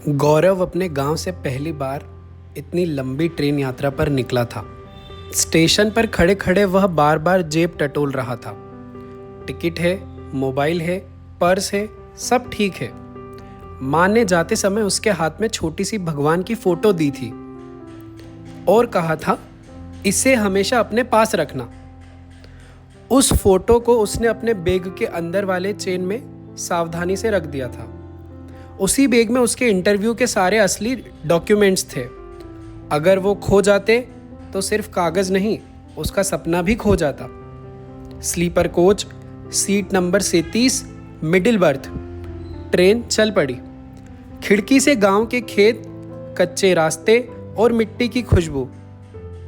गौरव अपने गांव से पहली बार इतनी लंबी ट्रेन यात्रा पर निकला था। स्टेशन पर खड़े खड़े वह बार बार जेब टटोल रहा था। टिकट है, मोबाइल है, पर्स है, सब ठीक है। माँ ने जाते समय उसके हाथ में छोटी सी भगवान की फोटो दी थी और कहा था, इसे हमेशा अपने पास रखना। उस फोटो को उसने अपने बैग के अंदर वाले चेन में सावधानी से रख दिया था। उसी बैग में उसके इंटरव्यू के सारे असली डॉक्यूमेंट्स थे। अगर वो खो जाते तो सिर्फ कागज़ नहीं, उसका सपना भी खो जाता। Sleeper coach, seat number 37, middle berth. Train चल पड़ी। खिड़की से गांव के खेत, कच्चे रास्ते और मिट्टी की खुशबू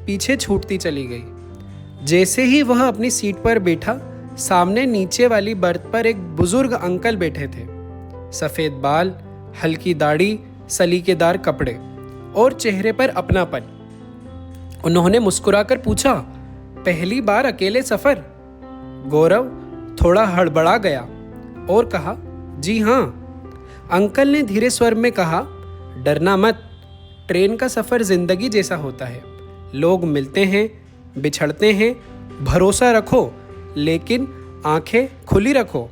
पीछे छूटती चली गई। जैसे ही वह अपनी सीट पर बैठा, सामने नीचे वाली बर्थ पर एक बुजुर्ग अंकल बैठे थे। सफ़ेद बाल, हल्की दाढ़ी, सलीकेदार कपड़े और चेहरे पर अपनापन। उन्होंने मुस्कुराकर पूछा, पहली बार अकेले सफ़र? गौरव थोड़ा हड़बड़ा गया और कहा, जी हाँ। अंकल ने धीरे स्वर में कहा, डरना मत, ट्रेन का सफ़र ज़िंदगी जैसा होता है। लोग मिलते हैं, बिछड़ते हैं, भरोसा रखो, लेकिन आंखें खुली रखो।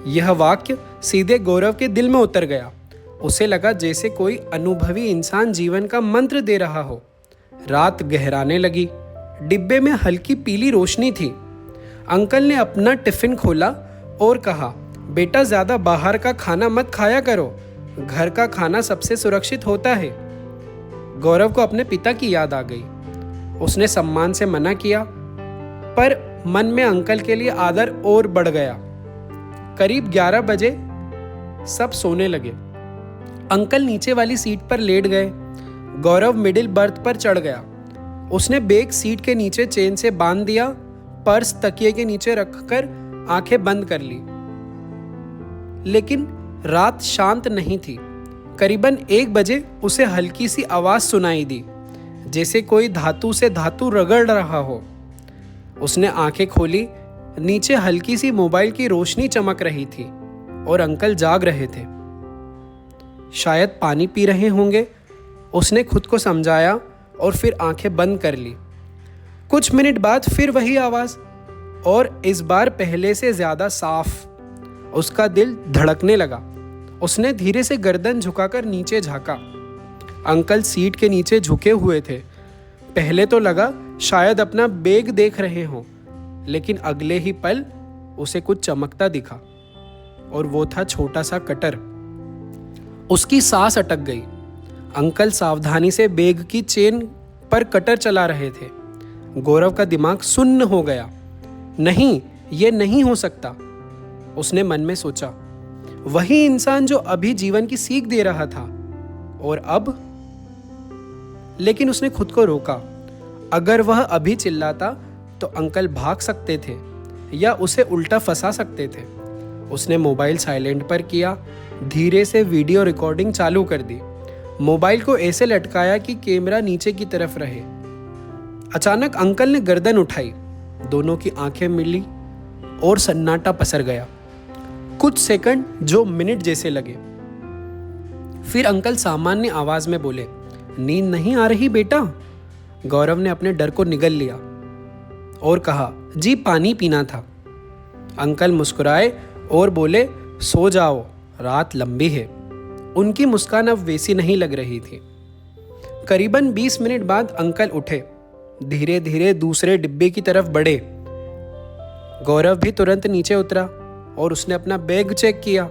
यह वाक्य सीधे गौरव के दिल में उतर गया। उसे लगा जैसे कोई अनुभवी इंसान जीवन का मंत्र दे रहा हो। रात गहराने लगी। डिब्बे में हल्की पीली रोशनी थी। अंकल ने अपना टिफिन खोला और कहा, बेटा ज़्यादा बाहर का खाना मत खाया करो, घर का खाना सबसे सुरक्षित होता है। गौरव को अपने पिता की याद आ गई। उसने सम्मान से मना किया, पर मन में अंकल के लिए आदर और बढ़ गया। करीब 11 बजे सब सोने लगे। अंकल नीचे वाली सीट पर लेट गए। गौरव मिडिल बर्थ पर चढ़ गया। उसने बैग सीट के नीचे चेन से बांध दिया, पर्स तकिए के नीचे रखकर आंखें बंद कर ली। लेकिन रात शांत नहीं थी। करीबन 1 बजे उसे हल्की सी आवाज सुनाई दी, जैसे कोई धातु से धातु रगड़ रहा हो। उसने आंखें खोली। नीचे हल्की सी मोबाइल की रोशनी चमक रही थी और अंकल जाग रहे थे। शायद पानी पी रहे होंगे, उसने खुद को समझाया और फिर आंखें बंद कर ली। कुछ मिनट बाद फिर वही आवाज़, और इस बार पहले से ज़्यादा साफ। उसका दिल धड़कने लगा। उसने धीरे से गर्दन झुकाकर नीचे झांका। अंकल सीट के नीचे झुके हुए थे। पहले तो लगा शायद अपना बैग देख रहे हों, लेकिन अगले ही पल उसे कुछ चमकता दिखा, और वो था छोटा सा कटर। उसकी सांस अटक गई। अंकल सावधानी से बैग की चेन पर कटर चला रहे थे। गौरव का दिमाग सुन्न हो गया। नहीं, ये नहीं हो सकता, उसने मन में सोचा। वही इंसान जो अभी जीवन की सीख दे रहा था, और अब? लेकिन उसने खुद को रोका। अगर वह अभी चिल्लाता तो अंकल भाग सकते थे या उसे उल्टा फंसा सकते थे। उसने मोबाइल साइलेंट पर किया, धीरे से वीडियो रिकॉर्डिंग चालू कर दी। मोबाइल को ऐसे लटकाया कि कैमरा नीचे की तरफ रहे। अचानक अंकल ने गर्दन उठाई। दोनों की आंखें मिली और सन्नाटा पसर गया। कुछ सेकंड जो मिनट जैसे लगे। फिर अंकल सामान्य आवाज में बोले, नींद नहीं आ रही बेटा? गौरव ने अपने डर को निगल लिया और कहा, जी पानी पीना था। अंकल मुस्कुराए और बोले, सो जाओ, रात लंबी है। उनकी मुस्कान अब वैसी नहीं लग रही थी। करीबन 20 मिनट बाद अंकल उठे। धीरे धीरे दूसरे डिब्बे की तरफ बढ़े। गौरव भी तुरंत नीचे उतरा और उसने अपना बैग चेक किया।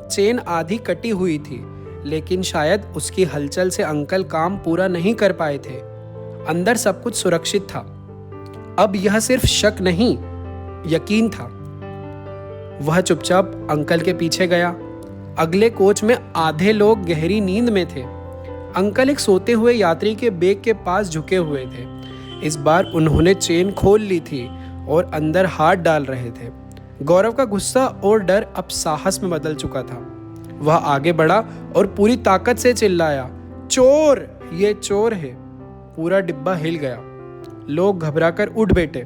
चेन आधी कटी हुई थी, लेकिन शायद उसकी हलचल से अंकल काम पूरा नहीं कर पाए थे। अंदर सब कुछ सुरक्षित था। अब यह सिर्फ शक नहीं, यकीन था। वह चुपचाप अंकल के पीछे गया। अगले कोच में आधे लोग गहरी नींद में थे। अंकल एक सोते हुए यात्री के बैग के पास झुके हुए थे। इस बार उन्होंने चेन खोल ली थी और अंदर हाथ डाल रहे थे। गौरव का गुस्सा और डर अब साहस में बदल चुका था। वह आगे बढ़ा और पूरी ताकत से चिल्लाया, चोर, ये चोर है। पूरा डिब्बा हिल गया। लोग घबराकर उठ बैठे।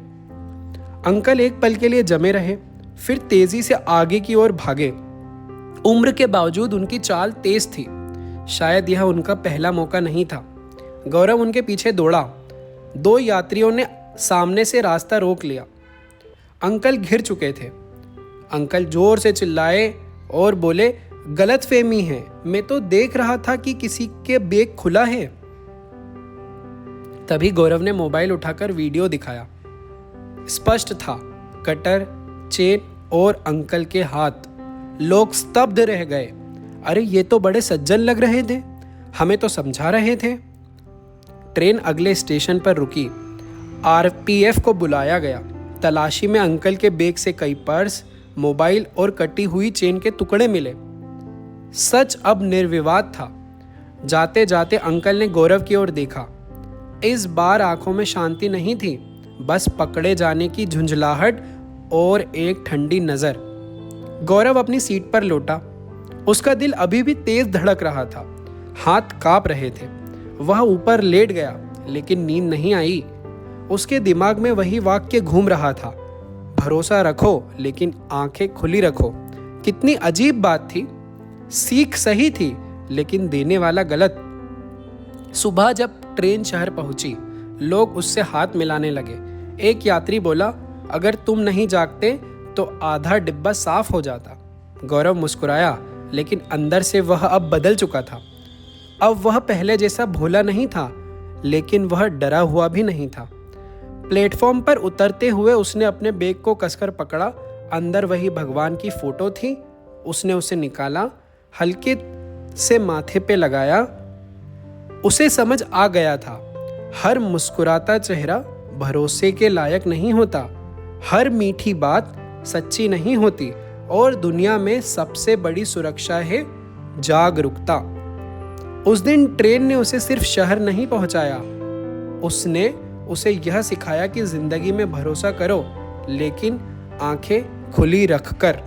अंकल एक पल के लिए जमे रहे, फिर तेजी से आगे की ओर भागे। उम्र के बावजूद उनकी चाल तेज थी, शायद यह उनका पहला मौका नहीं था। गौरव उनके पीछे दौड़ा। 2 यात्रियों ने सामने से रास्ता रोक लिया। अंकल घिर चुके थे। अंकल जोर से चिल्लाए और बोले, गलतफहमी है, मैं तो देख रहा था कि किसी के बैग खुला है। तभी गौरव ने मोबाइल उठाकर वीडियो दिखाया। स्पष्ट था, कटर, चेन और अंकल के हाथ। लोग स्तब्ध रह गए। अरे ये तो बड़े सज्जन लग रहे थे, हमें तो समझा रहे थे। ट्रेन अगले स्टेशन पर रुकी। आरपीएफ को बुलाया गया। तलाशी में अंकल के बैग से कई पर्स, मोबाइल और कटी हुई चेन के टुकड़े मिले। सच अब निर्विवाद था। जाते जाते अंकल ने गौरव की ओर देखा। इस बार आंखों में शांति नहीं थी, बस पकड़े जाने की झुंझलाहट और एक ठंडी नजर। गौरव अपनी सीट पर लौटा। उसका दिल अभी भी तेज धड़क रहा था, हाथ कांप रहे थे। वह ऊपर लेट गया, लेकिन नींद नहीं आई। उसके दिमाग में वही वाक्य घूम रहा था, भरोसा रखो लेकिन आंखें खुली रखो। कितनी अजीब बात थी। सीख सही थी, लेकिन देने वाला गलत। सुबह जब ट्रेन शहर पहुंची, लोग उससे हाथ मिलाने लगे। एक यात्री बोला, अगर तुम नहीं जागते तो आधा डिब्बा साफ हो जाता। गौरव मुस्कुराया, लेकिन अंदर से वह अब बदल चुका था। अब वह पहले जैसा भोला नहीं था, लेकिन वह डरा हुआ भी नहीं था। प्लेटफॉर्म पर उतरते हुए उसने अपने बैग को कसकर पकड़ा। अंदर वही भगवान की फोटो थी। उसने उसे निकाला, हल्के से माथे पे लगाया। उसे समझ आ गया था, हर मुस्कुराता चेहरा भरोसे के लायक नहीं होता, हर मीठी बात सच्ची नहीं होती, और दुनिया में सबसे बड़ी सुरक्षा है जागरूकता। उस दिन ट्रेन ने उसे सिर्फ शहर नहीं पहुंचाया, उसने उसे यह सिखाया कि जिंदगी में भरोसा करो, लेकिन आंखें खुली रखकर।